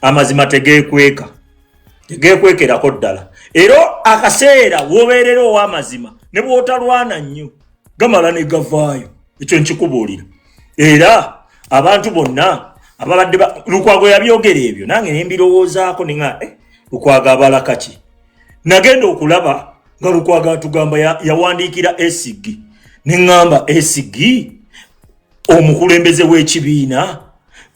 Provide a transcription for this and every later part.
amazima tegeekwekerako ddala. Era akaseera wobeerera ow'amazima ne bw'otalwana nnyo gamala ne gavaayo. Ekyo nkikubuulira. Era abantu bonna ababadde Lukwago yabyogera ebyo nange ne mbirowoozaako ne nga Lukwago abalaka ki? Nagenda okulaba nga Lukwago atugamba yawandiikira Esigi. Ne ngamba Esigi omukulembeze w'ekibiina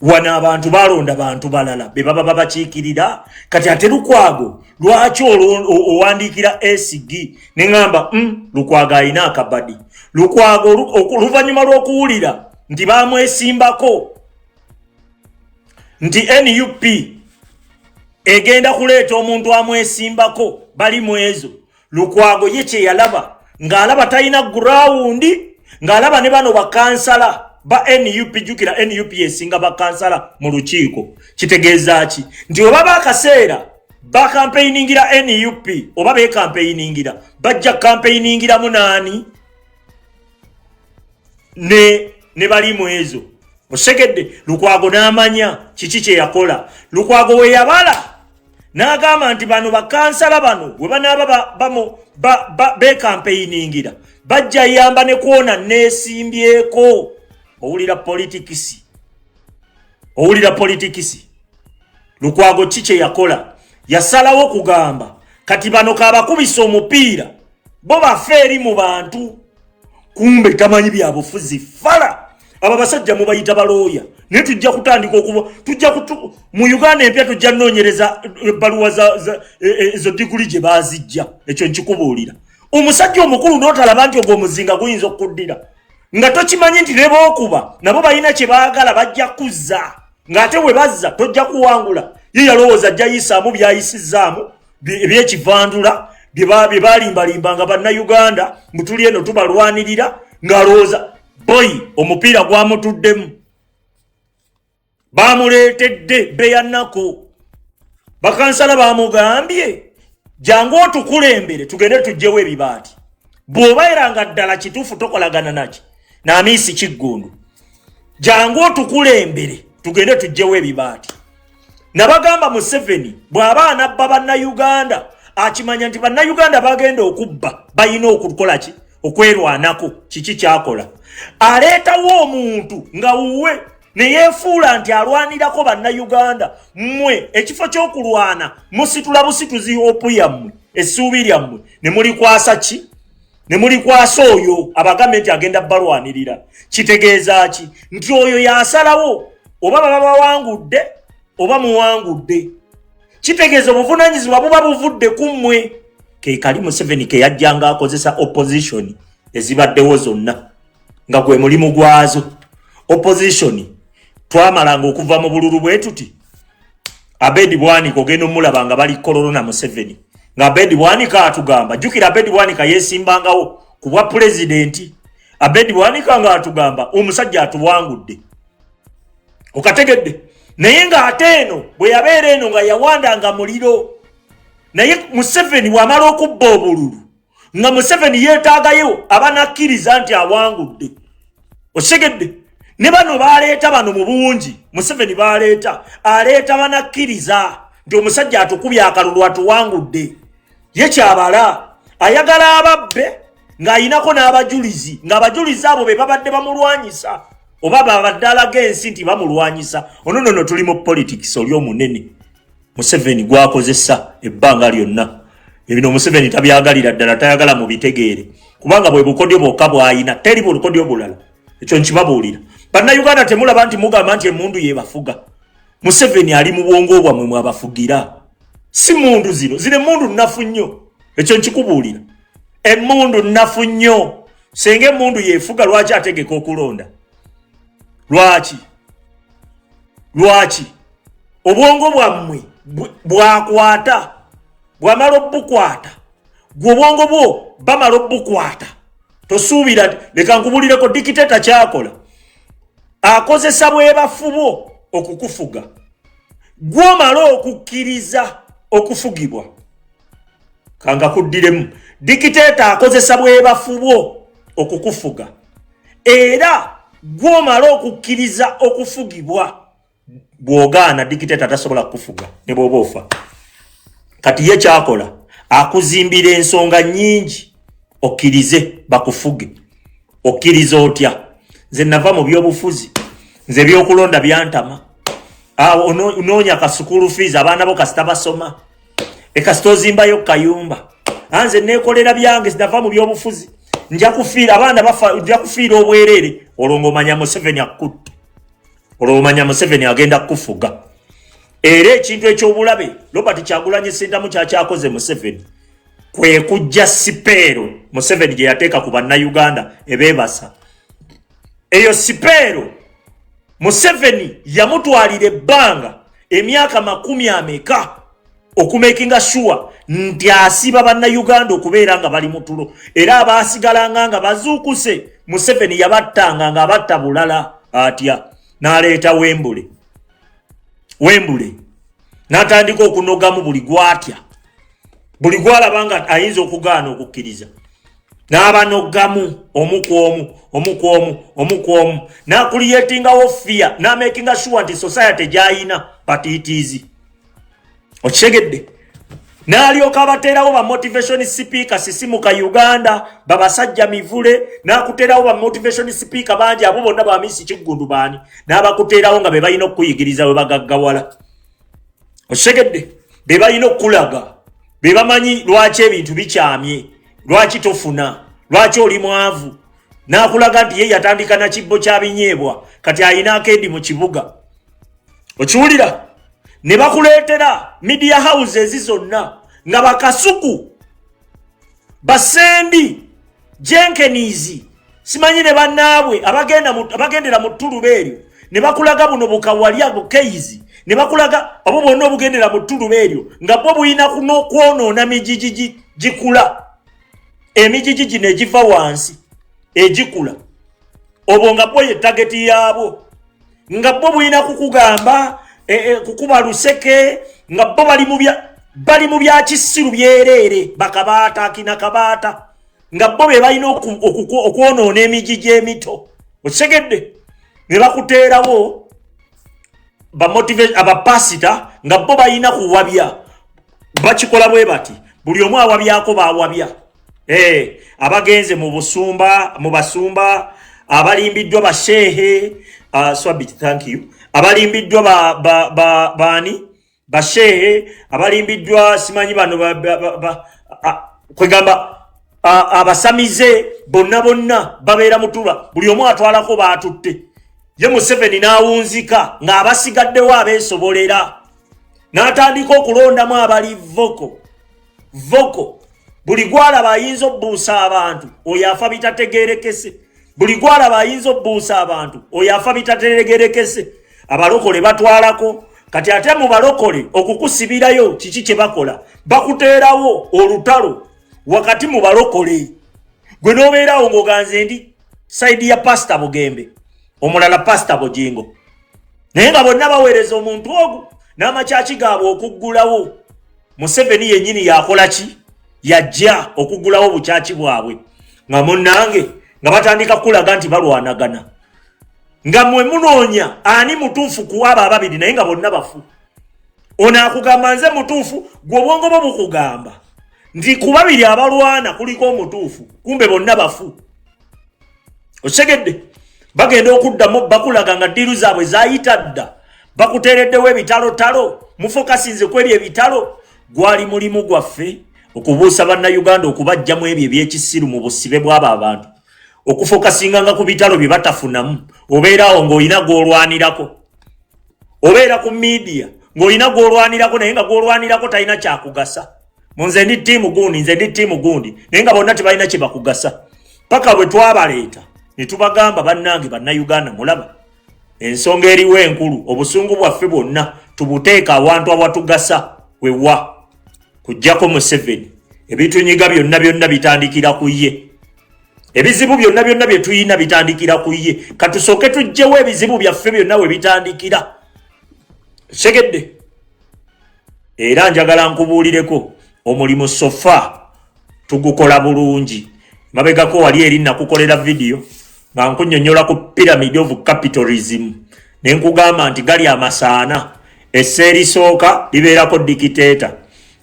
wana abantu balonda bantu balala be baba babakiikirira. Kati ate Lukwago lwaki owandiikira Esigi? Ne ngamba Lukwago alina akabadi. Lukwago oluvannyuma lw'okuwulira nti bamwesimbako nti NUP egenda kuleeta omuntu amwesimbako bali mu ezo. Lukwago ye kye yalaba ng'alaba talina gurawundi, ng'alaba ne bano bakansala ba NUP. Jukira NUP esinga bakansala mu lukiiko. Kitegeeza ki? Nti oba bakaseera bakampeiningira NUP oba bekampeiningira bajja kampeiningira munaani ne bali mu ezo. Osegedde Lukwago n'amanya kiki kye yakola. Lukwago we yabala n'agamba nti bano bakansala bano we banaaba bekampeiningira bajja yamba ne kuona neesimbyeko. Owulira politikisi. Lukwago kiki yakola? Yasalawo kugamba kati bano kabakubisa omupiira bo bafeeri mu bantu. Kumbe tamanyi byabufuzi fala. Aba basajja mubayita balooya. Ne tujja kutandika mu Uganda empya tujja nnoonyereza ebbaluwa zo diguli gye baazijja. Ekyo nkikubuulira. Omusajja omukulu n'otalaba nti ogwo omuzinga guyinza okuddira. Nga tokimanyi nti ne bookuba nabo balina kye baagala bajja kuzza. Ng'ate we bazza tojja kuwangula. Ye yalowooza ajja yisaamu byayisizaamu ebyekivandula bye balimbalimba nga bannayuganda mutuli eno tubalwanirira ng'alowooza boy omupiira gwamutuddemu. Bamuleetedde beyannako. Bakansala bamugambye jangu otukulembere tugende tujjewo ebibaati. Bw'obeeranga ddala kituufu tokolagana naki n'amiisi kiggundu. Jangu otukulembere tugende tujjewo ebibaati. Nabagamba Museveni bw'aba anabba bannayuganda akimanya nti bannayuganda bagenda okubba balina okukola ki? Okwerwanako. Kiki kyakola? Aleetawo omuntu nga wuwe ne yeefuula nti alwanirako bannayuganda. Mmwe ekifo ky'okulwana musitula busituzi opu yammwe essuubi lyammwe ne mulikwasa ki? Ne mulikwasa oyo abagambe nti agenda balwanirira. Kitegeeza ki? Nti oyo yasalawo oba baba bawangudde oba muwangudde. Kitegeeza obuvunaanyizibwa buba buvudde ku mmwe. Ke kali Museveni ke yajjanga akozesa opposition ezibaddewo zonna nga gwe mulimu gwazo. Opposition twamalanga okuva mu bululu bwe tuti Abedi Bwanika ogenda omulaba nga bali kolona Museveni nga Abedi Bwanika atugamba. Jukira Abedi Bwanika yeesimbangawo ku bwa pulezidenti. Abedi Bwanika nga atugamba omusajja atuwangudde. Okategedde? Naye nga ate eno bwe yabeera eno nga yawandanga muliro. Naye Museveni wamala okubba obululu nga Museveni yeetaagayo abanakkiriza nti awangudde. Osegedde? Ne bano baleeta bano mu bungi. Museveni baleeta aleeta banakkiriza nti omusajja atukubye akalulu atuwangudde. Ye kyabala ayagala ababbe ng'ayinako n'abajulizi ng'abajulizi abo be babadde bamulwanyisa oba babadde alaga ensi nti bamulwanyisa. Ono tuli mu politics oli omunene. Museveni gwakozesa ebbanga lyonna. Ebino Museveni tabyagalira ddala, tayagala mu bitegeere. Kubanga bwe bukodyo bwokka bw'ayina teri bukodyo bulala. Ekyo nkibabuulira. Bannayuganda temulaba nti mugamba nti emmundu yebafuga. Museveni ali mu bwongo bwammwe mwabafugira. Si mundu zire mundu nnafu nnyo. Ekyo nkikubuulira. Emmundu nnafu nnyo. Senga emmundu yeefuga lwaki ategeka okulonda? Lwaki? Obwongo bwammwe bwakwata bwamala obbukwata gwe obwongo bwo bamala obbukwata. Tosuubira leka nkubulireko dikiteta kyakola. Akozesa bwebafu bwo okukufuga. Gwomala okukkiriza okufugibwa. Kanga kuddiremu. Dikiteta akozesa bwebafu bwo okukufuga. Era gwomala okukkiriza okufugibwa. bwogana dictator tasobola kufuga ne bobofa kati ye kyakola akuzimbira ensonga nyingi okirize bakufuge okirize otya nze nava mu byobufuzi nze byokulonda byantama unonya ka school fees abaana bo kasita basoma ekastozimbayo kayumba anze nekolera byange sinava mu byobufuzi nja kufiira abaana bafa nja kufiira obwerere olongo manya Museveni akutta olomanya Museveni agenda kufuga era ekintu ekyobulabe Robert Kyagulanyi Ssentamu kyakoze Museveni kwe kujja sipeero Museveni gye yateeka ku bannayuganda ebebasa eyo sipeero Museveni yamutwalira ebbanga emyaka 10 okumakinga sure nti asiba bannayuganda okubeera nga bali mutulo era abasigalanga nga bazuukuse Museveni yabattanga nga abatta bulala atya n'aleeta Wembule n'atandika okunogamu buli gwatya buli gwalabanga ayinza okugaana okukkiriza n'abanogamu omukwomu n'akuliyetingawo fear n'amakinga sure nti society gyayina patitizi okisegedde n'alyoka abateerawo ba motivation speaker sisimuka Uganda babasajja mivule n'akuteerawo ba motivation speaker bangi abo bonna ba Miss Kiggundu baani n'abakuteerawo nga be balina okuyigiriza we bagaggawala okisegedde be balina okulaga be bamanyi lwaki ebintu bikyamye lwaki tofuna lwaki oli mwavu n'akulaga nti ye yatandika na kibbo kya binyeebwa kati ayina akendi mu kibuga okiwulira ne bakuleetera media houses zonna nga bakasuku basendi Jenkins simanyi ne bannaabwe abagendera mu ttuluba eryo ne bakulaga buno bukawalya bukeizi ne bakulaga abo bonna obugendera mu ttuluba eryo nga bo buyina kwonoona mijiji gikula emijiji gino egiva wansi egikula obwo nga bo ye tageti yaabo nga bo buyina kukugamba kukuba luseke nga bo bali mu bya kisiru byerere bakabaata akina kabaata nga bo be balina okwonoona emijiji emito osegedde ne bakuteerawo abapasita nga bo balina kuwabya bakikola bwe bati buli omu awabyako bawabya abagenze mu basumba abalimbiddwa bashehe swabit thank you abalimbiddwa bani bashehe abalimbiddwa simanyi bano kwegamba abasamize bonna babeera mutuba buli omu atwalako batutte ye Museveni n'awunzika ng'abasigaddewo abeesobolera n'atandika okulondamu abali voko buli gwalaba ayinza obbuusa abantu oyo afa bitategeerekese buli gwalaba ayinza obbuusa abantu oyo afa bitategeerekese abalokole batwalako kati ate mu balokole okukusibirayo kiki kye bakola bakuteerawo olutalo wakati mu balokole gwe n'obeerawo ng'oganze ndi saidi ya Pastor Bugembe omulala Pastor Bujingo naye nga bonna baweereza omuntu ogwo n'amakyaki gaabwe okuggulawo Museveni yennyini yakola ki yajja okuggulawo bukyaki bwabwe nga munnange nga batandika kulaga nti balwanagana nga mwe munoonya ani mutuufu kuwaba ababiri naye nga bonna bafu ono akugamba nze mutuufu gwe obwongo bwo bukugamba nti ku babiri abalwana kuliko omutuufu kumbe bonna bafu osegedde bagenda okuddamu bakulaga nga ddiru zaabwe zayita dda bakuteereddewo ebitalotalo mufokasinze kweri ebitalo gwali mulimu gwaffe okubuusa bannayuganda okubajjamu ebyo ebyekisiru mu busibe bw'abo abantu okufokasinganga ku bitalo bye batafunamu obeerawo ng'olina gw'olwanirako obeera ku media ng'olina gw'olwanirako naye nga gw'olwanirako talina kyakugasa nze ndi ttiimu gundi naye nga bonna tebalina kye bakugasa paka bwe twabaleeta ne tubagamba bannange bannayuganda mulaba ensonga eriwo enkulu obusungu bwaffe bwonna tubuteeka awantu awatugasa wewa kujjako Museveni ebitunyiga byonna bitandikira ku ye ebizibu byonna bye tuyina bitandikira ku ye katusooke tujjewo ebizibu byaffe byonna we bitandikira segedde era njagala nkubuulireko omulimu sofa tugukola bulungi mabegako wali eri nakukolera video nga nkunnyonnyola ku pyramid of capitalism nenkugamba nti gali amasaana. Esseeri sooka libeerako dictator,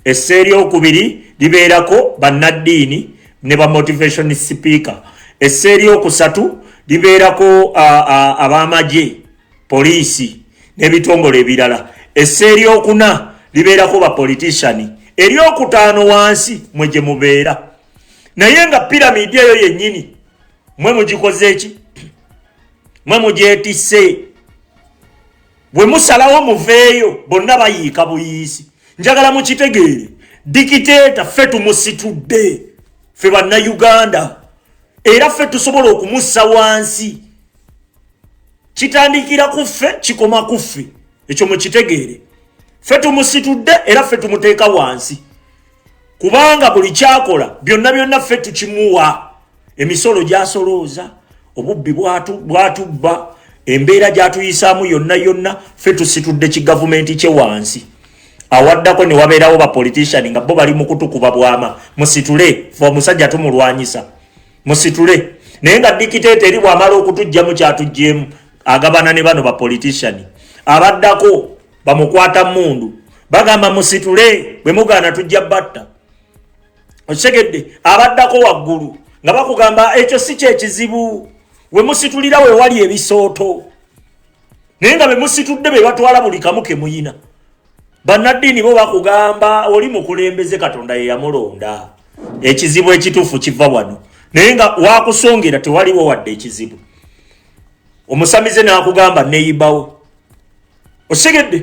esseeri okubiri libeerako bannaddiini ne ba motivation speaker, esseeri okusatu libeerako ab'amagye, poliisi n'ebitongole ebirala, esseeri okuna libeerako ba politician, eri okutaano wansi mwe gye mubeera. Naye nga piramidi eyo yennyini mwe mugikoze eki? Mwe mugyetisse. Bwe musalawo muveeyo bonna bayiika buyiisi. Njagala mukitegeere, dikiteeta ffe tumusitudde, ffe bannayuganda, era ffe tusobola okumussa wansi. Kitandikira ku ffe kikoma ku ffe, ekyo mukitegeere. Ffe tumusitudde era ffe tumuteeka wansi, kubanga buli kyakola byonna ffe tukimuwa. Emisolo gyasolooza, obubbi bwatubba, embeera gyatuyisaamu yonna ffe tusitudde kigavumenti kye wansi. Awaddako ne wabeerawo ba politician nga bo bali mu kutukuba bwama. Musitule, fe omusajja tumulwanyisa, musitule. Naye nga dikiteeta eri bw'amala okutujjamu kyatujjeemu, agabana ne bano ba politician. Abaddako bamukwata mundu, bagamba musitule, bwe mugaana tujja batta. Osegedde abaddako waggulu nga bakugamba ekyo si kyekizibu, we musitulira we wali ebisooto. Naye nga be musitudde be batwala buli kamu ke muyina. Bannaddiini bo bakugamba oli mukulembeze Katonda ye yamulonda, ekizibu ekituufu kiva wano. Naye nga wakusongera tewaliwo wadde ekizibu. Omusamize n'akugamba neyibawo. Osegedde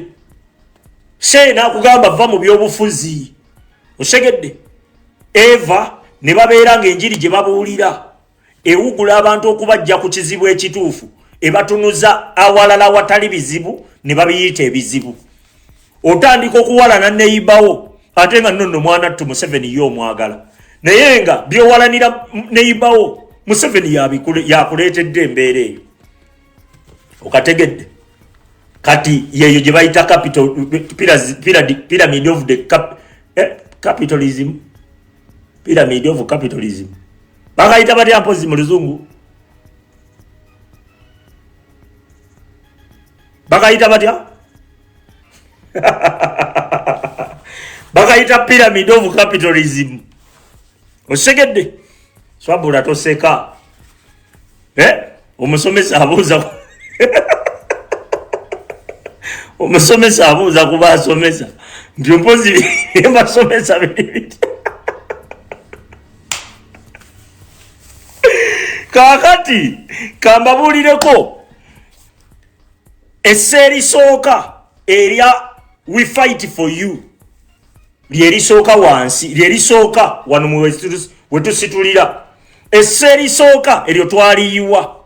se n'akugamba va mu byobufuzi. Osegedde Eva ne babeera ng'enjiri gye babuulira ewugula abantu okubajja ku kizibu ekituufu, ebatunuza awalala watali bizibu ne babiyita ebizibu. Otandika okuwalana neyibawo ate nga nno mwana ttu Museveni y'omwagala, naye nga byowalanira neyibawo Museveni yakuleetedde embeera eyo. Okategedde kati yeyo gye bayita pyramid of the capitalism, pyramid of capitalism. Bakayita batya mpozi mu luzungu? Bakayita batya? Bakayita pyramid of capitalism. Osegedde swabula toseka. Omusomesa abuuza omusomesa abuuza kuba asomesa nti mpozi basomesa bibiti. Kakati kambabulireko esseeri sooka erya we fight for you lyerisooka wansi, lyerisooka wano wetusitulira. Esseeri sooka eryo twaliyiwa.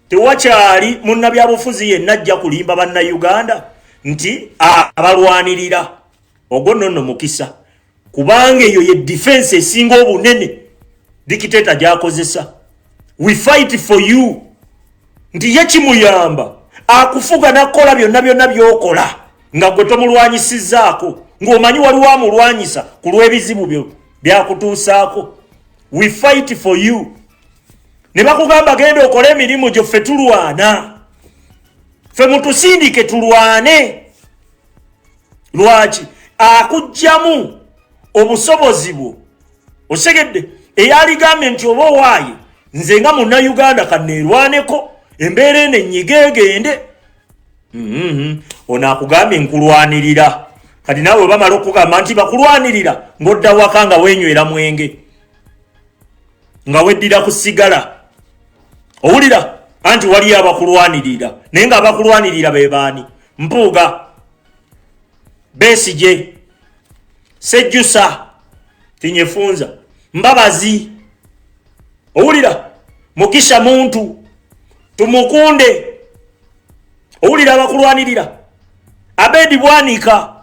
Tewakyali munnabyabufuzi yenna ajja kulimba bannayuganda nti abalwanirira. Ogwo nno mukisa, kubanga eyo ye defense esinga obunene dikiteeta gyakozesa. We fight for you nti ye kimuyamba akufuga nakola byonna byokola nga gwe tomulwanyisizaako, ng'omanyi waliwo amulwanyisa ku lw'ebizibu byo byakutuusaako. We fight for you. Ne bakugamba genda okole emirimu gyo, ffe tulwana, ffe mutusindike tulwane. Lwaki? Akujjamu obusobozi bwo. Osegedde eyaligambye nti oba owaaye nze nga munnayuganda kanneerwaneko embeera eno ennyige egende. Ono akugambye nkulwanirira. Kati naawe bamala okugamba nti bakulwanirira ng'odda waka nga weenywera mwenge, nga weddira ku sigala. Owulira anti waliyo abakulwanirira, naye nga abakulwanirira be baani? Mpuuga, Besigye, Sejjusa, Tinyefunza, Mbabazi. Owulira Mukisha Muntu, Tumukunde. Owulira abakulwanirira? Abedi Bwanika,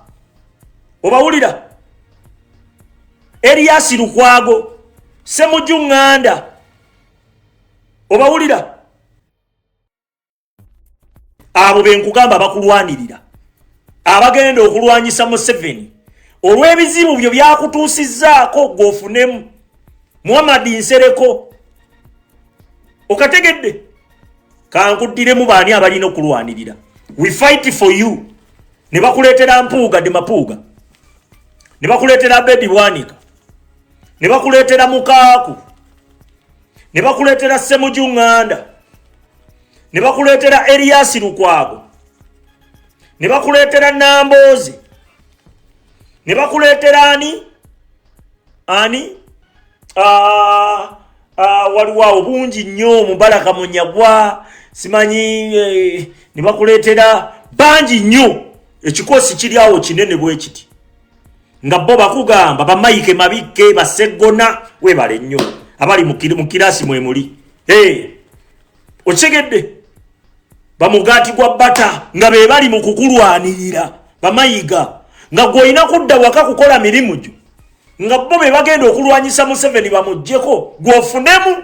obawulira? Elias Lukwago, Semujju Nganda, obawulira? Abo benkugamba bakulwanirira, abagenda okulwanyisa Museveni olw'ebizibu byo byakutuusizzaako gwofunemu. Muhammad Nsereko, okategedde? Kankuddiremu baani abalina okulwanirira. we fight for you. Ne bakuletera Mpuuga de Mapuuga, ne bakuletera Bedi Bwanika, ne bakuletera Mukaaku, ne bakuletera Ssemujunganda, ne bakuletera Elias Lukwago, ne bakuletera Namboozi, ne bakuletera ani waliwo bungi nnyo Mubaraka Munyagwa, simanyi ne bakuletera bangi nnyo. Ekikosi kiri awo kinene bwe kiti nga bo bakugamba bamayike mabike basegona webale nnyo abali mu kirasi mwe muli ochegedde bamugati gwa bata nga be bali mu kukulwanirira bamayiga nga goyina kudda waka kukola mirimu jo nga bo be bagenda okulwanyisa Museveni bamujjeko gwofunemu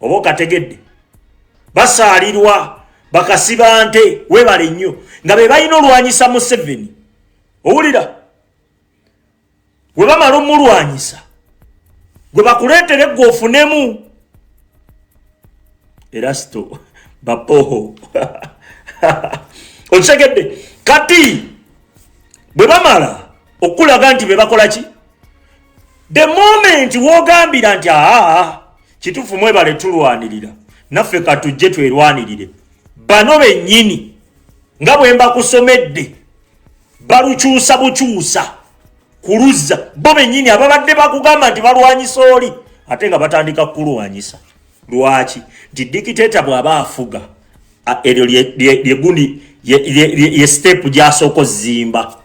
obo kategedde basalirwa bakasiba nte webale nnyo nga be balina olwanyisa Museveni. Owulira gwe bamala omulwanyisa gwe bakuleetere gwe ofunemu Erasto bapoho okitegedde kati bwe bamala okulaga nti be bakola ki the moment wogambira nti kituufu mwebale tulwanirira naffe katujje twerwanirire bano bennyini nga bwe mbakusomedde balukyusa bukyusa kuluza bo bennyini ababadde bakugamba nti balwanyisa oli ate nga batandika kulwanyisa. Lwaki? Nti dikiteta bw'aba afuga eryo lyegundi ye step gyasooka zimba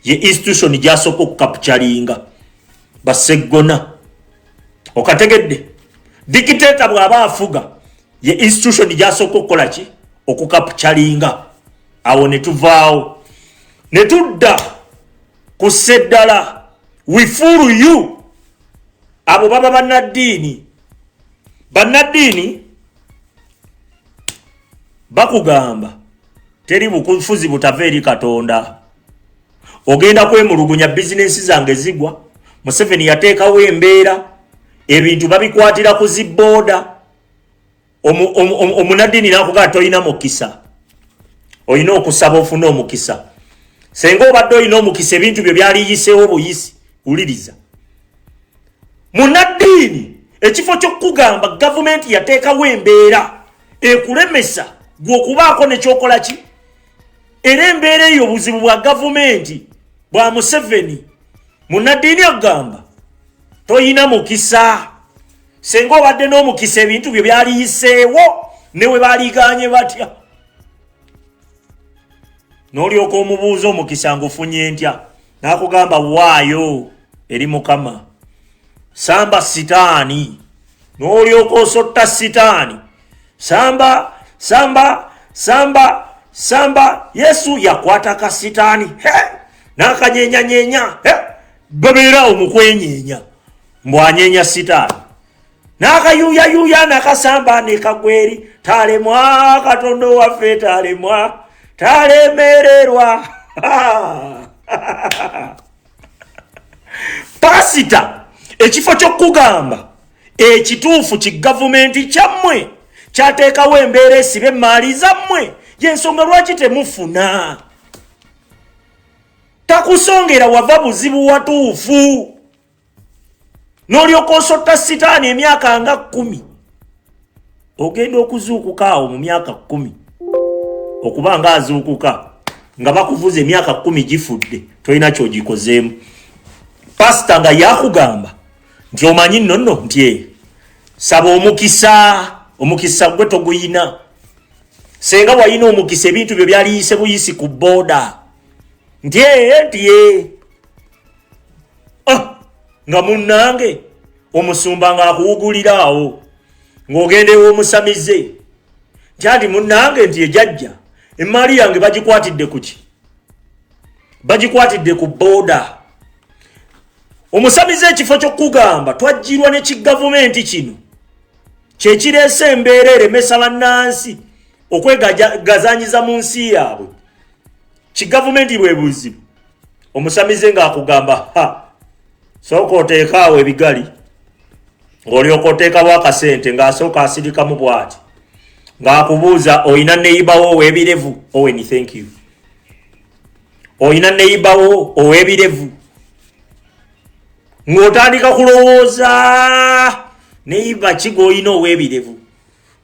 ye institution gyasooka okukapchalinga basegona okategedde dikiteta bw'aba afuga ye institution gyasooka okukola ki okukapchalinga. Awo ne tuvaawo ne tudda ku seddala we fool you. Abo baba bannaddiini bakugamba teri bukufuzi butava eri Katonda. Ogenda kwemulugunya bizinesi zange zigwa. Museveni yateekawo embeera ebintu babikwatira ku zibooda. Omunaddiini nakugamba toyina mukisa, oyina okusaba ofuna omukisa. Senga obadde oyina omukisa ebintu byo byaliyiseewo buyisi uliriza. Munaddiini ekifo ky'okugamba gavumenti yateekawo embeera ekulemesa gwe okubaako nekyokola ki era embeera eyo obuzibu bwa gavumenti bwa Museveni. Munaddiini agamba toyina mukisa. Senga obadde n'omukisa ebintu byo byaliyiseewo newe baliganye batya. N'olyoka omubuuza omukisa ngufunye ntya n'akugamba waayo eri Mukama. Samba sitaani n'olyoka osotta sitaani. Samba Yesu yakwata ka sitaani n'akanyeenya babeerawo mu kwenyeenya mbwanyenya sitaani n'akayuuyayuuya n'akasamba ne kagweri talemwa Katonda waffe talemwa talemererwa. Pasita ekifo ky'okugamba ekituufu ki gavumenti kyammwe kyateekawo embeera esibe emaali zammwe y'ensonga lwaki temufuna. Takusongera wava buzibu watuufu n'olyoka osotta sitaani emyaka nga 10 ogenda okuzuukuka awo mu myaka 10 okuba nga azuukuka nga bakuvuza emyaka 10 gifudde tolina kyogikozeemu. Pasita nga yakugamba nti omanyi nnono nti saba omukisa gwe toguyina. Senga wayina omukisa ebintu byo byaliyise buyisi ku booda nti nga munnange omusumba nga akuwugulira awo ng'ogenda ew'omusamize nti munnange nti ejajja emaali yange bagikwatidde kuki? Bagikwatidde ku booda. Omusamize ekifo ky'okugamba twajjirwa ne kigavumenti kino kyekireese embeera eremesa bannansi okwegazanyiza mu nsi yaabwe. Kigavumenti bwe buzibu. Omusamize ng'akugamba sooka oteekaawo ebigali ng'olyoka oteekawo akasente ng'asooka asirikamu bw'ati ng'akubuuza oyina neighbor wo ow'ebirevu. Owen, thank you. Oyina neighbor wo ow'ebirevu. Ng'otandika kulowooza neighbor ki gw'oyina ow'ebirevu.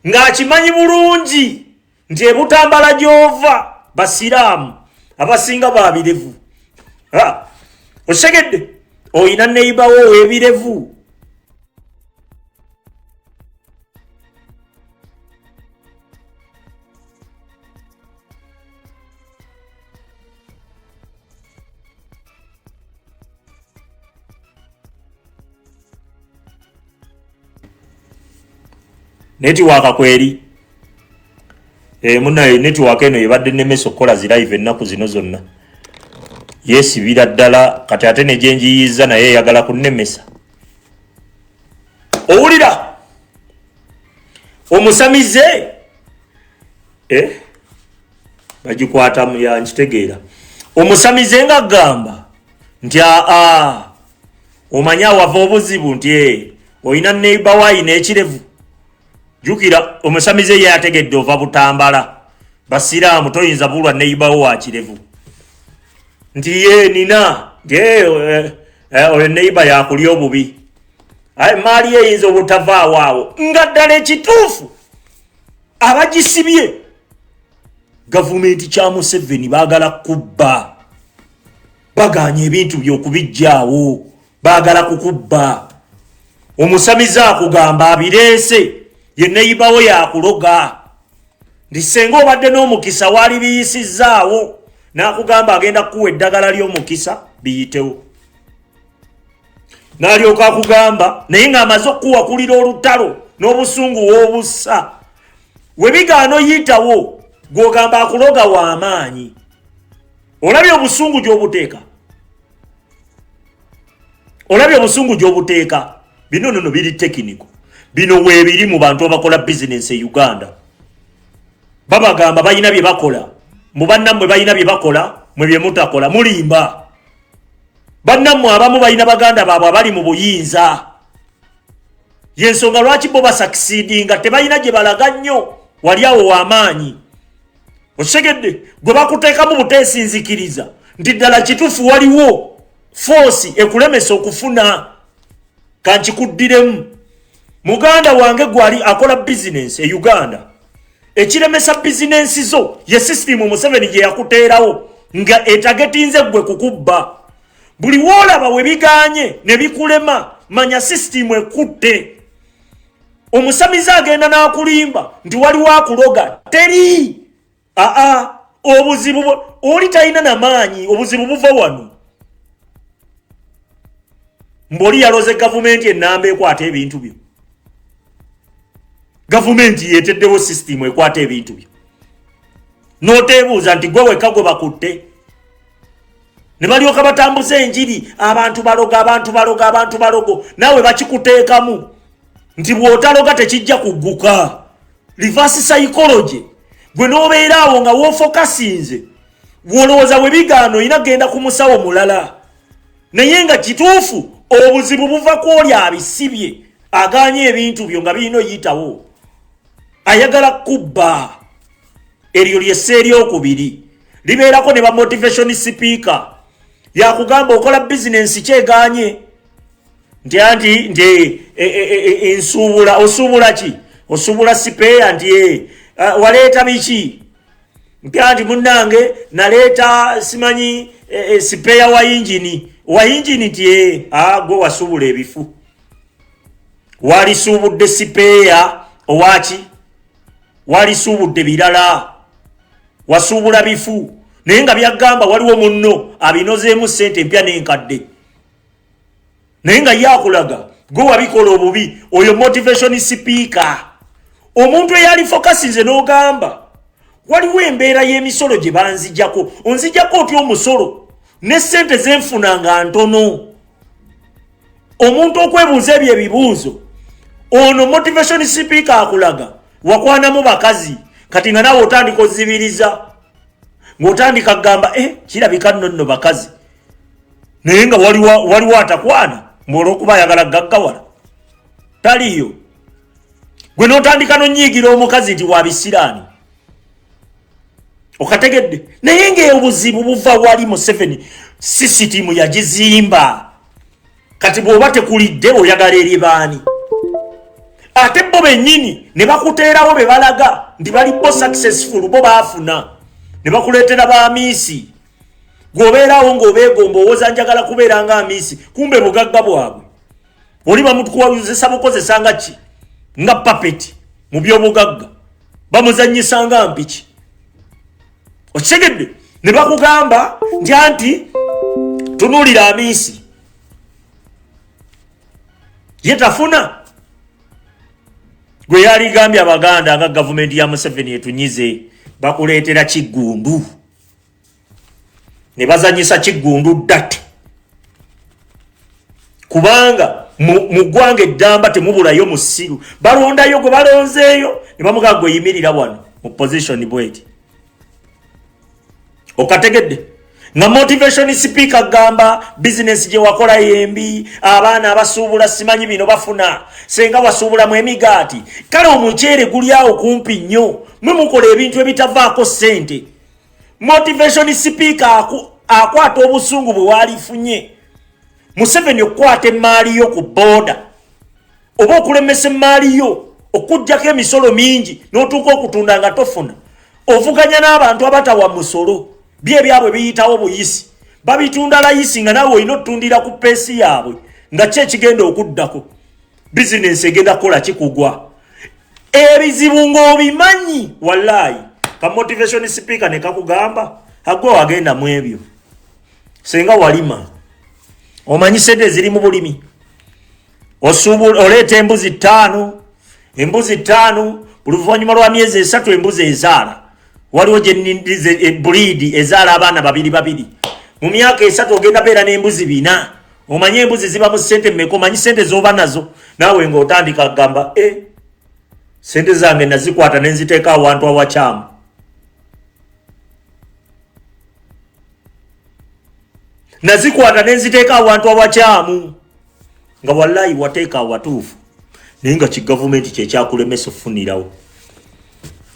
Ng'akimanyi bulungi nti ebutambala gy'ova basiraamu abasinga babirevu. Osegedde oyina neighbor wo ow'ebirevu. Netiwaka kweri munaye netiwaka eno yebadde nemesa okukola zi live ennaku zino zonna yesibira ddala kati ate ne gyenjiyiza naye eyagala kunnemesa. Owulira omusamize bagikwata mu ya nkitegeera. Omusamize nga gamba nti omanya wava obuzibu nti oyina neighbor wayina ekirevu. Jukira omusamize ye yategedde ova butambala basiraamu toyinza bulwa neighbor wo wakirevu nti ye nina oyo neighbor yakulya obubi maali eyinza obutavaawo awo nga ddala ekituufu abagisibye gavumenti kya Museveni baagala kubba baganya ebintu by'okubijjaawo baagala kukubba. Omusamize akugamba abireese ye neighbor wo yakuloga ndi senga obadde n'omukisa wali biyisizaawo n'akugamba agenda kuwa eddagala ly'omukisa biyitewo n'alyoka akugamba naye ng'amaze okuwakulira olutalo n'obusungu w'obussa we bigaano yitawo gw'ogamba akuloga w'amaanyi. Olabye obusungu gy'obuteeka bino nono biri tekiniko. Bino weebiri mu bantu abakola business e Uganda. Babagamba balina bye bakola. Mu bannammwe balina bye bakola, mwe bye mutakola mulimba. Bannammwe abamu balina baganda baabwe abali mu buyinza. Yensonga lwaki bo basucceedinga tebalina gye balaga nnyo wali awo w'amaanyi. Osegedde gwe bakuteekamu buteesinzikiriza nti ddala kituufu waliwo force ekulemesa okufuna kankikuddiremu. Muganda wange gwali akola business e Uganda. Ekiremesa business zo ye system Museveni gye yakuteerawo nga etagetinze gwe kukubba. Buli wolaba we biganye ne bikulema manya system ekutte. Omusamize agenda n'akulimba nti waliwo akuloga teri. Obuzibu oli talina n'amaanyi obuzibu buva wano. Mboli yaloze gavumenti ennamba ekwata ebintu byo. Gavumenti yeteddewo system ekwata ebintu byo. N'oteebuuza nti gwe wekka gwe bakutte. Ne balyoka batambuza enjiri abantu balogo naawe bakikuteekamu nti bw'otaloga tekijja kugguka. Reverse psychology gwe n'obeera awo nga woofokasinze bw'olowooza we bigaano olina genda ku musawo mulala naye nga kituufu obuzibu buva ku oli abisibye aganye ebintu byo nga birina oyitawo ayagala kubba. Eryo lyesse eryokubiri libeerako ne ba motivation speaker yakugamba okola business kyeganye nti ensuubula osuubula ki osuubula sipeya nti waleeta biki nti munnange naleeta simanyi sipeya wa injini nti gwe wasuubula ebifu walisuubudde sipeya owaki walisuubudde birala wasuubula bifu naye nga byagamba waliwo munno abinozeemu ssente empya n'enkadde naye nga yakulaga gwe wabikola obubi. Oyo motivation speaker omuntu eyali fokasinze n'ogamba waliwo embeera y'emisolo gye banzijjako onzijjako otya omusolo ne ssente zenfuna nga ntono. Omuntu okwebuuza ebyo ebibuuzo ono motivation speaker akulaga wakwanamu bakazi kati nga naawe otandika ozibiriza ng'otandika kugamba kirabika nno bakazi naye nga waliwo atakwana olw'okuba ayagala gaggawala taliyo. gwe notandika nonyigira omukazi nti wabisirani okategedde naye ng'obuzibu buva wali Museveni sisitimu yagizimba kati bw'oba tekulidde oyagala eri baani ate bo bennyini ne bakuteerawo be balaga nti bali bo successful bo baafuna ne bakuleetera baamiisi gwobeerawo ng'obeegomba owooza njagala kubeera nga amiisi kumbe bugagga bwabwe oli bamutukozesa bukozesa nga ki nga papeti mu by'obugagga bamuzannyisa nga mpiki okisegedde ne bakugamba nti anti tunuulira amiisi ye tafuna gwe yaligambye abaganda nga gavumenti ya Museveni etunyize bakuleetera kiggundu ne bazanyisa kiggundu ddate kubanga mu ggwanga eddamba temubulayo musiru balondayo gwe balonzeeyo ne bamugaa gwe yimirira wano mu position bweti okategedde nga motivation speaker gamba business gye wakola yembi abaana abasuubula simanyi bino bafuna senga wasuubulamu emigaati kale omuceere guli awo kumpi nnyo mwe mukola ebintu ebitavaako ssente motivation speaker akwata obusungu bwe walifunye Museveni okukwata emaali yo ku booda oba okulemesa emaali yo okuggyako emisolo mingi n'otuuka okutunda nga tofuna ovuganya n'abantu abatawa musolo by'ebyabwe biyitawo buyisi babitunda layisi nga nawe olina otundira ku peesi yaabwe nga ki ekigenda okuddako bizinensi egenda kukola kikugwa ebizibu ng'obimanyi wallaayi ka motivation speaker ne kakugamba agwe wagenda mu ebyo senga walima omanyi sente ziri mu bulimi oleeta embuzi 5 buli luvannyuma lwa myezi 3 embuzi ezaala waliwo gye breed ezaala abaana 2 mu myaka 3 ogenda beera n'embuzi 4 omanyi embuzi ziba mu sente mmeka omanyi sente z'oba nazo naawe ng'otandika kugamba sente zange nazikwata ne nziteeka awantu awakyamu nazikwata ne nziteeka awantu awakyamu nga wallahi wateeka awatuufu naye nga kigavumenti kyekyakulemesa ofunirawo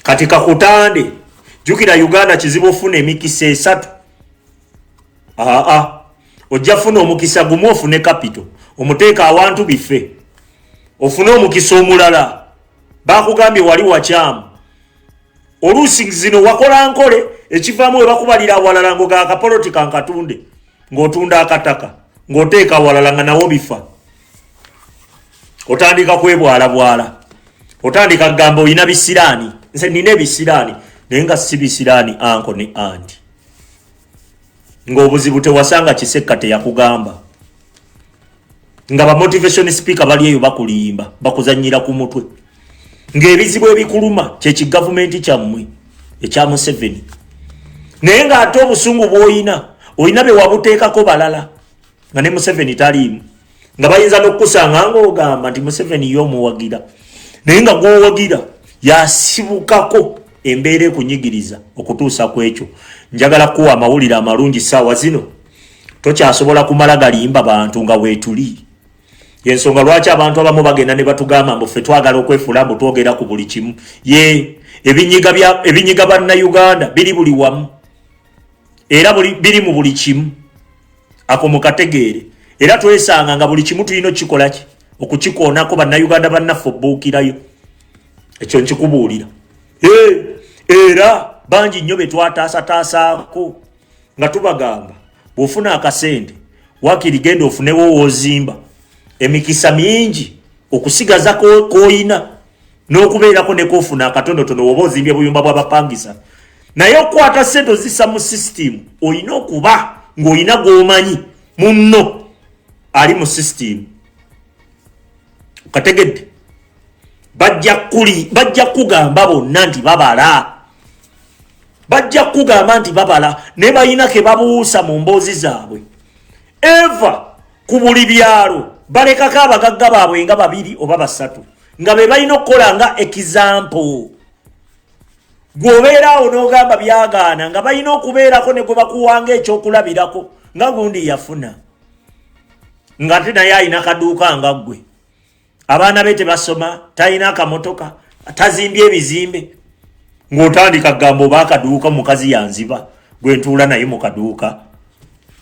kati kakutande jukira Uganda kizibu ofuna emikisa 3 ojja funa omukisa gumu ofune capital omuteeka awantu bife ofune omukisa omulala bakugambye wali wakyamu oluusi zino wakola nkole ekivaamu we bakubalira awalala ngo ga akapolitika nkatunde ng'otunda akataka ng'oteeka awalala nga nawo bifa otandika kwebwalabwala otandika kugamba olina bisiraani nze nina ebisiraani naye nga si bisiraani anko ne anti ng'obuzibu tewasanga kisekka teyakugamba nga ba motivation speaker bali eyo bakulimba bakuzannyira ku mutwe ng'ebizibu ebikuluma kyekigavumenti kyammwe ekya Museveni naye ng'ate obusungu bw'olina olina be wabuteekako balala nga ne Museveni taliimu nga bayinza n'okukusanga ng'ogamba nti Museveni y'omuwagira naye nga gw'owagira yasibukako embeera ekunyigiriza okutuusa ku ekyo njagala kuwa amawulire amalungi ssaawa zino tokyasobola kumala galimba bantu nga weetuli yensonga lwaki abantu abamu bagenda ne batugamba mbu ffe twagala okwefuula mbu twogera ku buli kimu ye ebinyiga bannayuganda biri buli wamu era biri mu buli kimu ako mukategeere era twesanga nga buli kimu tulina okukikola ki okukikoonako bannayuganda bannaffe obbuukirayo ekyo nkikubuulira era bangi nnyo be twataasataasaako nga tubagamba bw'ofuna akasente wakiri genda ofunewo woozimba emikisa mingi okusigaza k'oyina n'okubeerako ne koofuna akatonotono woba ozimbye buyumba bw'abapangisa naye okukwata sente ozissa mu sisitimu olina okuba ng'olina gw'omanyi munno ali mu sisitimu okategedde bajja kugamba bonna nti babala bajja kugamba nti babala ne balina ke babuusa mu mboozi zaabwe eva ku buli byalo balekako abagagga baabwe nga 2 oba 3 nga be balina okukola nga example gwobeeraawo n'ogamba byagaana nga balina okubeerako ne gwe bakuwanga ekyokulabirako nga gundi yafuna nga ate naye alina kaduuka nga ggwe abaana be tebasoma talina akamotoka tazimbye ebizimbe ng'otandika gamba oba akaduuka mukazi yanziba gwe ntuula naye mu kaduuka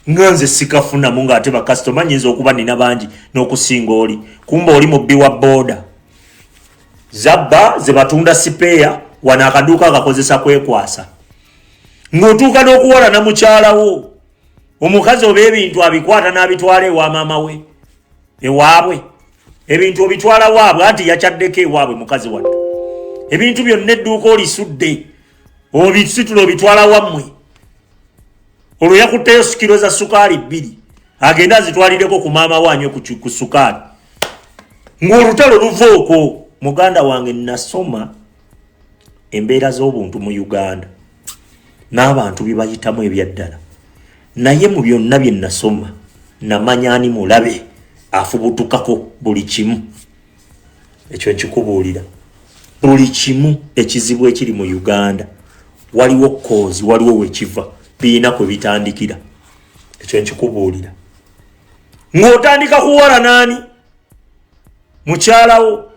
nga nze sikafunamu ng'ate bakasitoma nyinza okuba nina bangi n'okusinga oli kumba oli mubbi wa booda zabba ze batunda sipeeya wano akaduuka akakozesa kwekwasa ng'otuuka n'okuwalana mukyalawo omukazi oba ebintu abikwata n'abitwala ewa maama we ewaabwe ebintu obitwala waabwe anti yakyaddeko ewaabwe mukazi wattu ebintu byonna edduuka olisudde obisitula obitwala wammwe olwo yakutteyo kilo za sukaali 2 agenda azitwalireko ku maama wanywe ku sukaali ng'olutalo luva okwo muganda wange nasoma embeera z'obuntu mu Uganda n'abantu bibayitamu ebyaddala naye mu byonna bye nasoma namanya ani mulabe afubutukako buli kimu ekyo nkikubuulira buli kimu ekizibu ekiri mu Uganda waliwo kozi waliwo wekiva biina kwe bitandikira ekyo nkikubuulira ng'otandika kuwala naani mukyalawo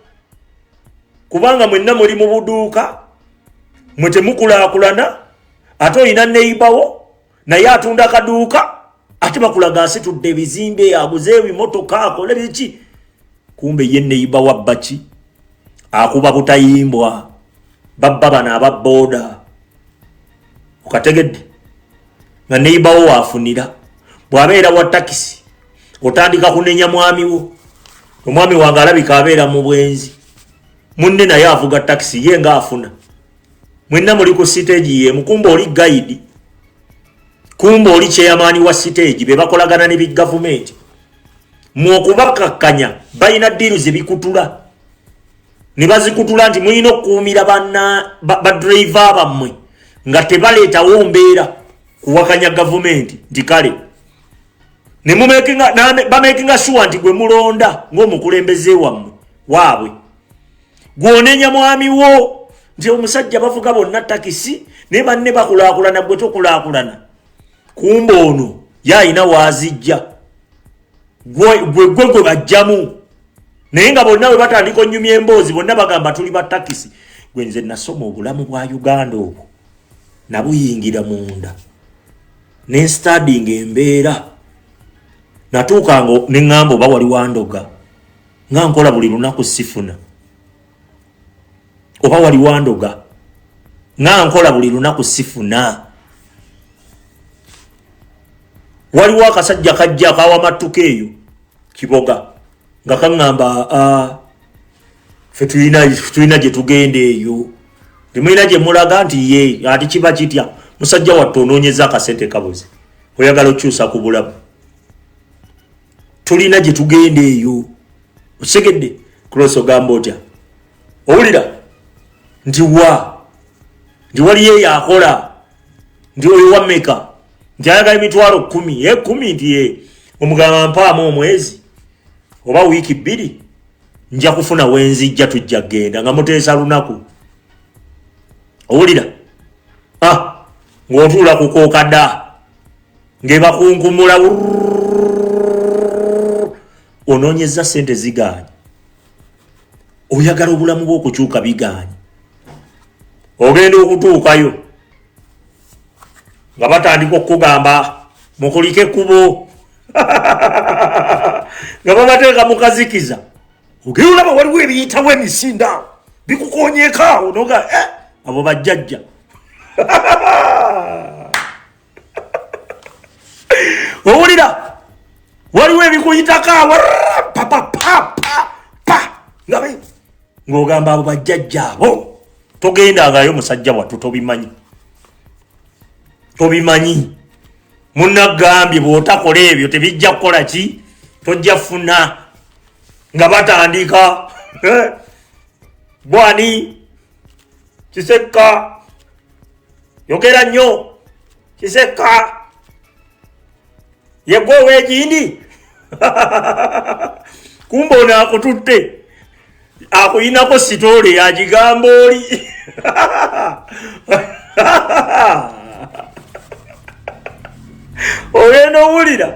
kubanga mwenna muli mu buduuka mwe temukulaakulana ate olina neibawo naye atunda akaduuka ate bakulaga asitudde ebizimbe aguze ebimotoka akole biki kumbe ye neiba wa baki akuba butayimbwa babba bana ababooda okategedde nga neibawo waafunira bw'abeera wa takisi otandika kunenya mwami wo omwami wange alabika abeera mu bwenzi munne naye avuga takisi ye nga afuna mwenna muli ku siteegi ye mukumba oli guide kumba oli chairman wa siteegi be bakolagana ne big government mwokubakakkanya balina ddiiru zebikutula ne bazikutula nti mulina okukuumira badriver bammwe nga tebaleetawo mbeera kuwakanya gavumenti nti kale ne bamekinga sure nti gwe mulonda ng'omukulembeze wammwe waabwe gw'onenya mwami wo nti omusajja bavuga bonna takisi ne banne bakulaakulana gwe tokulaakulana kumba ono yayina waazijja gwe bajjamu naye nga bonna bwe batandika onnyumya emboozi bonna bagamba tuli ba takisi gwe nze nasoma obulamu bwa Uganda obwo nabuyingira munda ne studying embeera natuukanga ne ŋŋamba oba wali wandoga nga nkola buli lunaku sifuna oba wali wandoga nga nkola buli lunaku sifuna waliwo akasajja kajja akawa mattuka eyo Kiboga nga kaŋŋamba fe tulina gye tugenda eyo temulina gye mulaga nti ye ati kiba kitya musajja wattu onoonyeza akasente kabuze oyagala okyusa ku bulamu tulina gye tugenda eyo osegedde Cross ogamba otya owulira nti waliyo eyakola nti oyo wameka nti ayagala emitwalo 10 nti ye omugamba mpaamu omwezi oba wiiki 2 nja kufuna wenzijja tujja genda nga muteesa lunaku owulira ng'otuula ku kookada ng'ebakunkumula onoonyeza sente zigaanye oyagala obulamu bw'okukyuka bigaanye ogenda okutuukayo nga batandika okugamba mukulike ekkubo nga babateeka mukazikiza ogenda olaba waliwo ebiyitawo emisinda bikukonyeeko awo noga abo bajjajja owulira waliwo ebikuyitako awo ng'ogamba abo bajjajja abo togendangayo musajja wattu tobimanyi munnagambye bw'otakola ebyo tebijja kukola ki tojja funa nga batandika bwani Kisekka yogera nnyo Kisekka yegwe ow'egindi kumba ono akututte akuyinako sitoole yagigamba oli ogenda owulira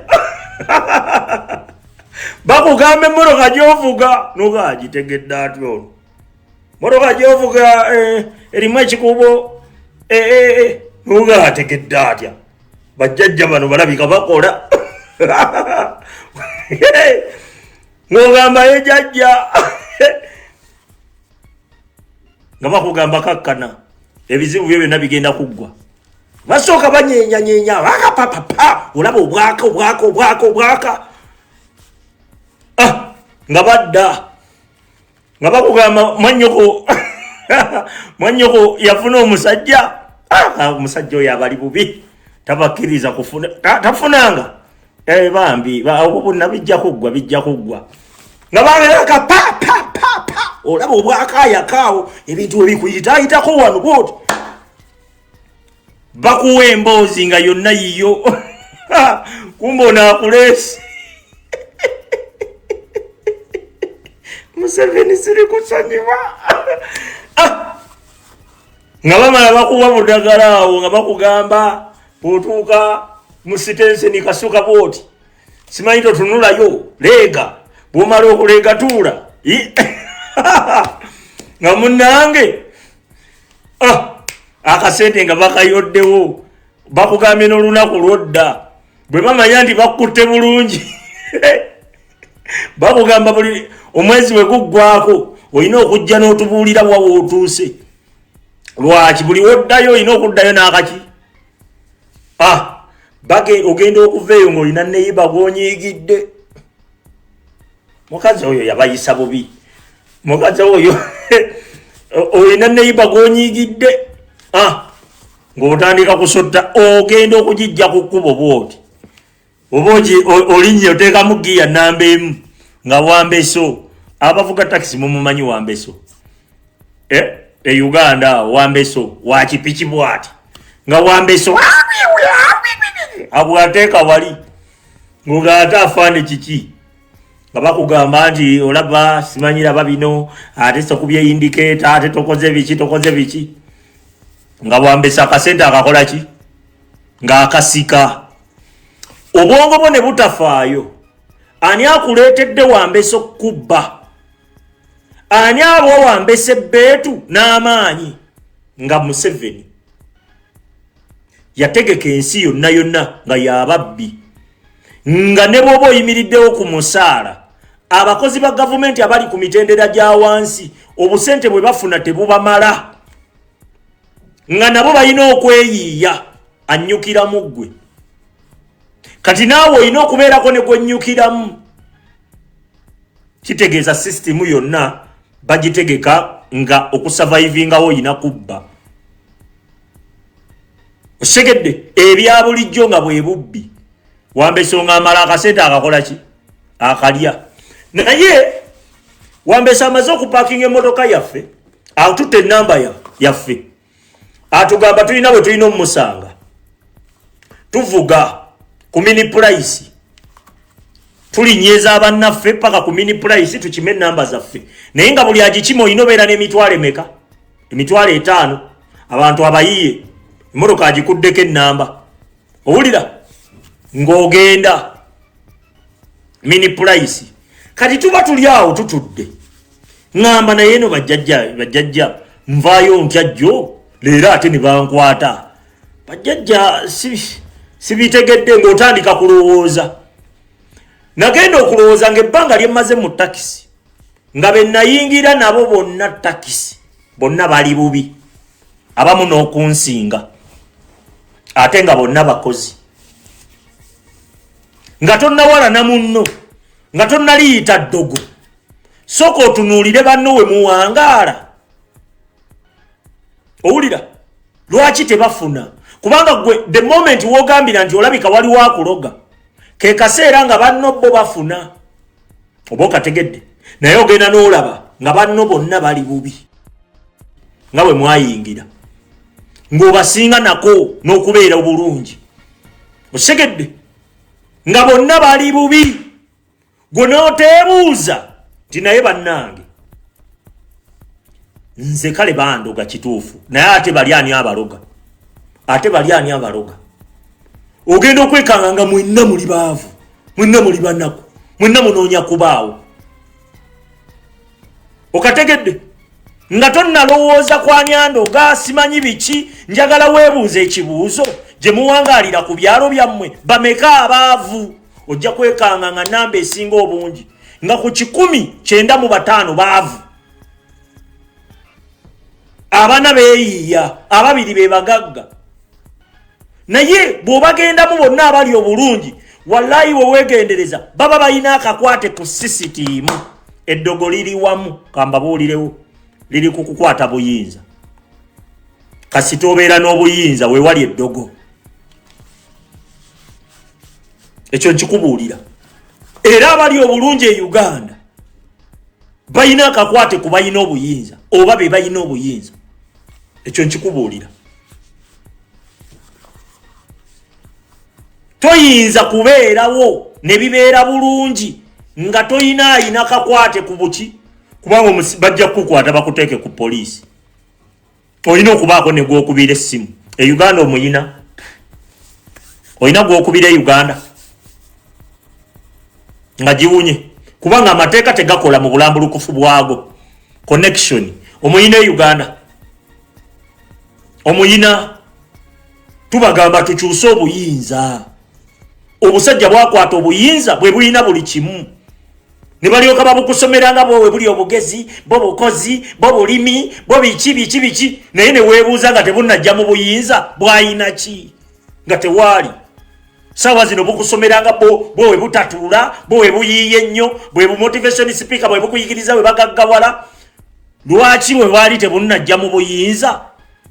Bakugamba emmoroka gy'ovuga n'ogagitegedde atyo. Moroka gy'ovuga erimu ekikubo n'ogategedde atya. Bajjajja bano balabika bakola. Ng'ogamba ye jjajja. Nga bakugamba kakkana. Ebizibu byo byonna bigenda kuggwa. Basooka banyeenya bakapapapa olaba obwaka. Nga badda. Nga bakugamba mwanyoko yafuna omusajja. Omusajja oyo abali bubi. Tabakkiriza kufuna. Tafunanga. Bambi abo bonna bijja kuggwa. Nga bageraka pa. Olaba obwakayakaawo ebintu ebikuyitaayitako wano bwoti. Bakuwa emboozi nga yonna yiyo. Kumbona akulesi. Museveni siri kusonyiwa. Nga bamala bakuwa budagala awo nga bakugamba bw'otuuka mu sitenseni kasuka bwoti. Simanyi totunulayo leega. Bw'omala okuleega tuula. Nga munnange akasente nga bakayoddewo bakugambye n'olunaku lwodda bwe bamanya nti bakutte bulungi bakugamba buli omwezi we guggwako olina okujja n'otubuulira wawe otuuse. Lwaki buli woddayo olina okuddayo n'akaki ogenda okuveeyo ng'olina neyiba gw'onyiigidde. Mukazi oyo yabayisa bubi. Mukazi oyo olina neyiba gw'onyiigidde. Ng'otandika kusotta ogenda okugijja ku kkubo bwoti. Oba olinnye oteekamu giya namba emu nga Wambeso. Abavuga takisi mumumanyi Wambeso. Uganda Wambeso wakipiki bwati. Nga Wambeso abwateeka wali. Ng'ogaata afaane kiki. Nga bakugamba nti olaba simanyira bino ate sokubye indicator ate tokoze biki. Nga Wambesa akasente akakola ki? Nga akasika. Obwongo bwo ne butafaayo. Ani akuleetedde Wambesa okubba? Ani abo Wambesa ebbeetu n'amaanyi? Nga Museveni yategeka ensi yonna nga yababbi. Nga ne bw'oba oyimiriddewo ku musaala abakozi ba gavumenti abali ku mitendera gya wansi obusente bwe bafuna tebubamala. Nga nabo balina okweyiiya annyukiramu ggwe. Kati naawe olina okubeerako ne gwennyukiramu. Kitegeeza sisitimu yonna bagitegeka nga okusavaivingawo olina kubba. Osegedde ebya bulijjo nga bwe bubbi. Wambesa nga amala akasente akakola ki? Akalya. Naye Wambesa amaze okupakinga emmotoka yaffe atutte ennamba yaffe. Atugamba tulina bwe tulina omusanga. Tuvuga ku mini price. Tulinyeeza abannaffe paka ku mini price tukime ennamba zaffe. Naye nga buli agikima olina obeera n'emitwalo emeka? Emitwalo 5. Abantu abayiye emmotoka agikuddeko ennamba. Owulira? Ng'ogenda mini price. Kati tuba tuli awo tutudde. Ngamba naye eno bajjajja nvaayo ntya jjo leero ate ne bankwata. Bajjajja sibitegedde ng'otandika kulowooza. Nagenda okulowooza ng'ebbanga lye mmaze mu takisi nga be nayingira nabo bonna takisi bonna bali bubi. Abamu n'okunsinga ate nga bonna bakozi. Nga tonnawala na munno nga tonnaliyita ddogo. Sooka otunuulire banno we muwangaala. Owulira? Lwaki tebafuna? Kubanga gwe the moment wogambira nti olabika waliwo akuloga ke kaseera nga banno bo bafuna. Oba okategedde. Naye ogenda n'olaba nga banno bonna bali bubi nga bwe mwayingira ng'obasinga nako n'okubeera obulungi. Osegedde nga bonna bali bubi. Gwe n'oteebuuza nti naye bannange nze kale bandoga kituufu naye ate bali ani abaloga? Ate bali ani abaloga? Ogenda okwekanga nga mwenna muli baavu, mwenna muli banaku, mwenna munoonya kubaawo. Okategedde nga tonnalowooza kwa Nyandoga simanyi biki, njagala weebuuza ekibuuzo gye muwangaalira ku byalo byammwe bameka abaavu. Ojja kwekanga nga namba esinga obungi nga ku 195 baavu. Abaana beeyiiya, ababiri be bagagga. Naye bw'obagendamu bonna abali obulungi, wallahi we weegendereza baba balina akakwate ku sisitiimu. Eddogo liri wamu, kambabuulirewo, liri ku kukwata buyinza. Kasita obeera n'obuyinza we wali eddogo. Ekyo nkikubuulira. Era abali obulungi e Uganda balina akakwate ku balina obuyinza oba be balina obuyinza. Ekyo nkikubuulira. Toyinza kubeerawo ne bibeera bulungi nga toyina ayina kakwate ku buki, kubanga bajja kukwata bakuteeke ku poliisi. Olina okubaako ne gwokubira essimu. E Uganda omuyina. Olina gwokubira e Uganda nga giwunye, kubanga amateeka tegakola mu bulambulukufu bwago. Connection omuyina e Uganda. Omuyina tubagamba tukyuse obuyinza. Obusajja bwakwata obuyinza bwe bulina buli kimu. Ne balyoka babukusomeranga bwe buli obugezi, bo bukozi, bo bulimi, bo biki. Naye ne weebuuza nga tebunnajja mu buyinza bwayina ki nga tewaali. Sawa zino bukusomeranga bo we butatuula, bo we buyiiye ennyo, bwe bu motivation speaker bwe bukuyigiriza bwe bagaggawala. Lwaki bwe bwali tebunnajja mu buyinza?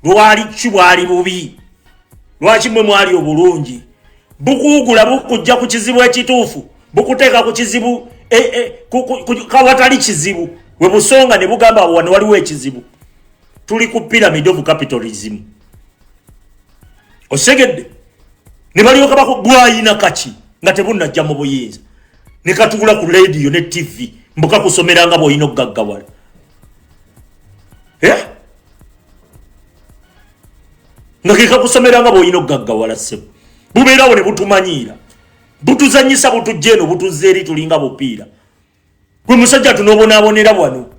Lwali ki bwali bubi? Lwaki mwe mwali obulungi? Bukuugula bukujja ku kizibu ekituufu, bukuteeka ku kizibu kawatali kizibu, we busonga ne bugamba wano waliwo ekizibu. Tuli ku pyramid of capitalism. Osegedde ne balyoka bwayina kaki nga tebunnajja mu buyinza, ne katuula ku radio ne TV mbuka kusomeranga bw'olina okugaggawala. Nga keka kusomeranga bw'olina okugaggawala ssebo. Bubeerawo ne butumanyiira, butuzanyisa butujja eno butuzza eri tulinga bupiira. Gwe musajja tunobonaabonera wano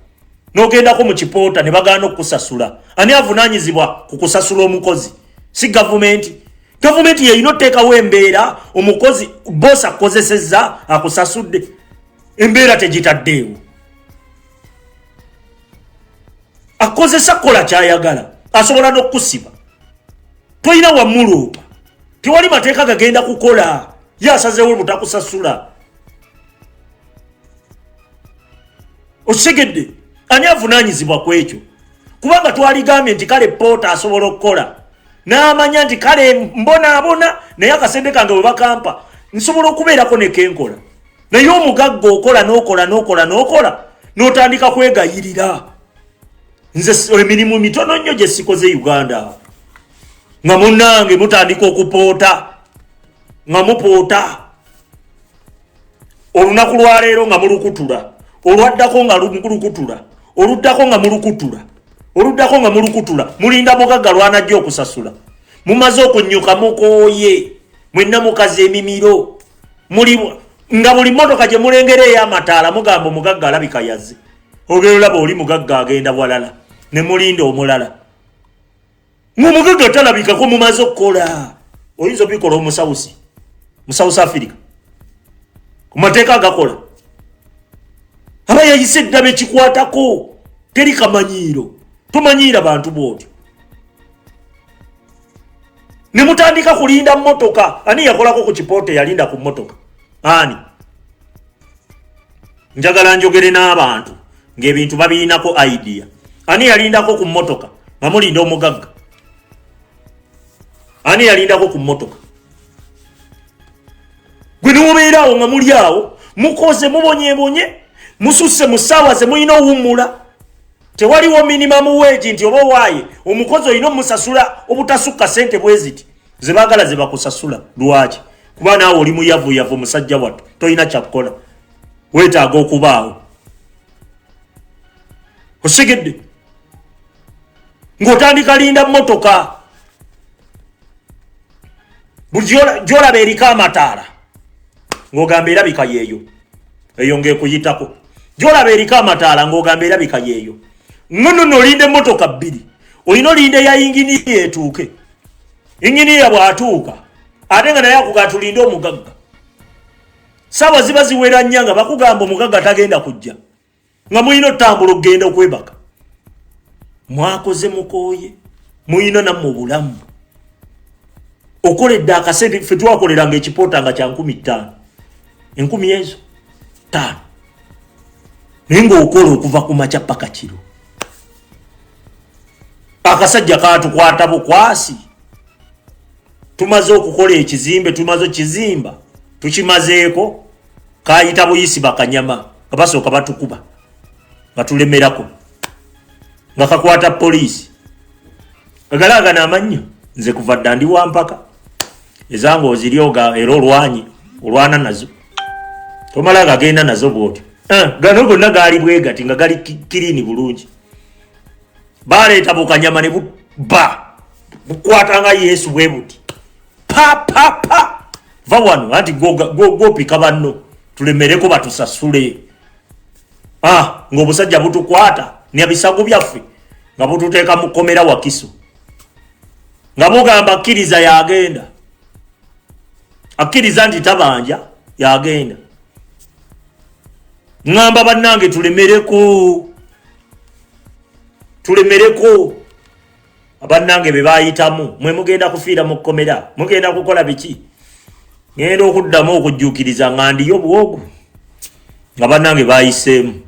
n'ogendako mu kipoota ne bagaana okukusasula. Ani avunaanyizibwa ku kusasula omukozi? Si gavumenti. Gavumenti yeyina otteekawo embeera omukozi bosi akozesezza akusasudde. Embeera tegitaddeewo. Akozesa kola kyayagala, asobola n'okusiba. Toyina wamuloopa. Tewali mateeka gagenda kukola. Yasazeewo butakusasula. Osegedde ani avunaanyizibwa ku ekyo? Kubanga twaligambye nti kale poota asobola okukola. N'amanya nti kale mbonaabona naye akasente kange bwe bakampa nsobola okubeerako ne kenkola. Naye omugagga okola n'okola n'otandika kwegayirira. Nze emirimu mitono nnyo gye sikoze Uganda. Nga munnange mutandika okupoota. Nga mupoota. Olunaku lwaleero nga mulukutula. Olwaddako nga mulukutula. Oluddako nga mulukutula. Oluddako nga mulukutula. Mulinda mugagga lwanajja okusasula. Mumaze okunnyuka mukooye. Mwenna mukazi emimiro. Nga buli mmotoka gye mulengera ey'amataala mugamba omugagga alabika yazze. Ogera olaba oli mugagga agenda bwalala. Ne mulinda omulala. Ng'omugagga talabikako mumaze okukola. Oyinza obikola omusawusi. Mu South Africa. Ku mateeka agakola. Aba yayise eddabe ekikwatako. Teri kamanyiiro. Tumanyiira bantu bw'otyo. Ne mutandika kulinda mmotoka. Ani yakolako ku kipoota yalinda ku mmotoka? Ani? Njagala njogere n'abantu ng'ebintu babirinako idea. Ani yalindako ku mmotoka nga mulinda omugagga? Ani yalindako ku mmotoka? Gwe n'obeeraawo nga muli awo mukoze mubonyebonye mususse mu ssaawa ze mulina owummula. Tewaliwo minimum wage nti oba waaye omukozi olina omusasula obutasukka ssente bwe ziti ze baagala ze bakusasula. Lwaki? Kuba naawe oli muyavuyavu musajja wattu tolina kyakukola. Weetaaga okubaawo. Osegedde ng'otandika linda mmotoka. Buli gy'olaba eriko amataala ng'ogamba erabika yeeyo. eyonge kuyitako jolaba erika amataala ng'ogamba erabika yeeyo ngono olinde motoka bbiri olina olinde ya inginiya etuuke inginiya bw'atuuka ate nga naye akuga tulinde omugagga saawa ziba ziwera nnyo nga bakugamba omugagga tagenda kujja nga muyina otambula okgenda okwebaka mwakoze mukooye muyina nammwe obulamu okoledde akasente ffe twakoleranga ekipoota nga kya 5,000 1000 ezo 5 naye ng'okola okuva ku makya paka kiro akasajja kaatukwata bukwasi tumaze okukola ekizimbe tumaze okizimba tukimazeeko kayita buyisi bakanyama nga basooka batukuba batulemerako nga kakwata poliisi agalagana amannya nze kuva dda ndi wampaka ezange oziryoga era olwanyi olwana nazo tomala gagenda nazo bwotyo gano gonna gaali bwegati nga gali kirini bulungi baleeta bukanyama ne bukwata nga Yesu bwe buti pa va wano anti gopika banno tulemereko batusasule ng'obusajja butukwata nebisago byaffe nga bututeeka mu kkomera Wakiso nga bugamba akkiriza yagenda akkiriza nti tabanja yagenda ngamba bannange tulemereko abannange be bayitamu mwe mugenda kufiira mu kkomera mugenda kukola biki ngenda okuddamu okujjuukiriza nga ndiyo bwogu nga bannange bayiseemu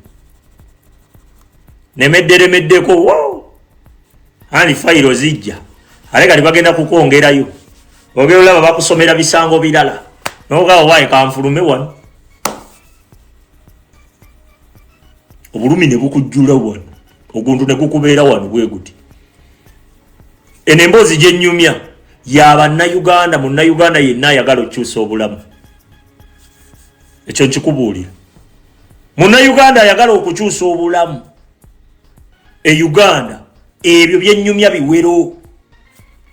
nemedderemeddeko ani fayiro zijja ale kati bagenda kukwongerayo ogera olaba bakusomera bisango birala nogaba waye kanfulume wano obulumi ne bukujjula wano oguntu ne gukubeera wano bwe guti eno emboozi gyennyumya y'abannayuganda munnayuganda yenna ayagala okukyusa obulamu ekyo nkikubuulira munnayuganda ayagala okukyusa obulamu e Uganda ebyo byennyumya biwero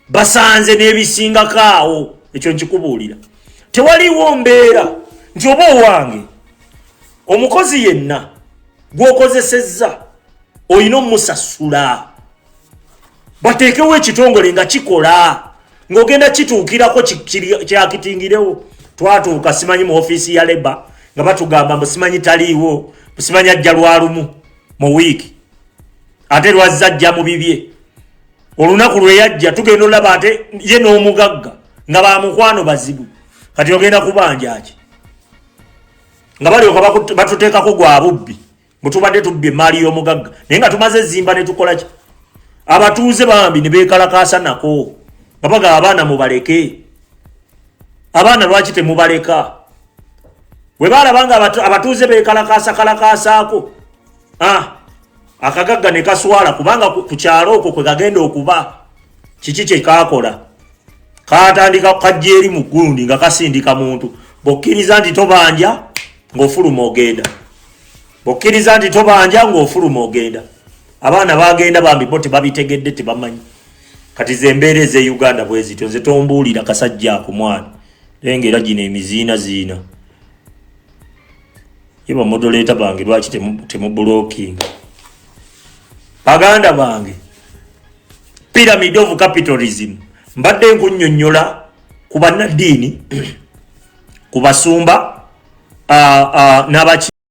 basanze n'ebisingako awo ekyo nkikubuulira tewaliwo mbeera nti oba owange omukozi yenna gw'okozesezza olina omusasula bateekewo ekitongole nga kikola ng'ogenda kituukirako kyakitingirewo twatuuka simanyi mu ofiisi ya leba nga batugamba musimanyi taliiwo musimanyi ajja lwalumu mu wiiki ate lwazza ajja mu bibye olunaku lwe yajja tugenda olaba ate ye n'omugagga nga bamukwano bazibu kati ogenda kubanja ki nga balyoka batuteekako gwa bubbi butubadde tubbye emaali y'omugagga naye nga tumaze zimba ne tukola ki abatuuze bambi ne beekalakaasa nako nga bagaba abaana mubaleke abaana lwaki temubaleka bwe balaba nga abatuuze beekalakaasaako akagagga ne kaswala kubanga ku kyalo okwo kwe kagenda okuba kiki kye kaakola kaatandika kajja eri mu gundi nga kasindika muntu bokkiriza nti tobanja ng'ofuluma ogenda bokkiriza nti tobanja ng'ofuluma ogenda abaana bagenda bambi bo tebabitegedde tebamanyi kati ze embeera ez'e Uganda bwe zityo nze tombuulira kasajja ako mwana lengera gino emiziina ye bamodoleeta bange lwaki temubulokinga baganda bange pyramid of capitalism mbadde nkunnyonnyola ku bannaddiini ku basumba n'abaki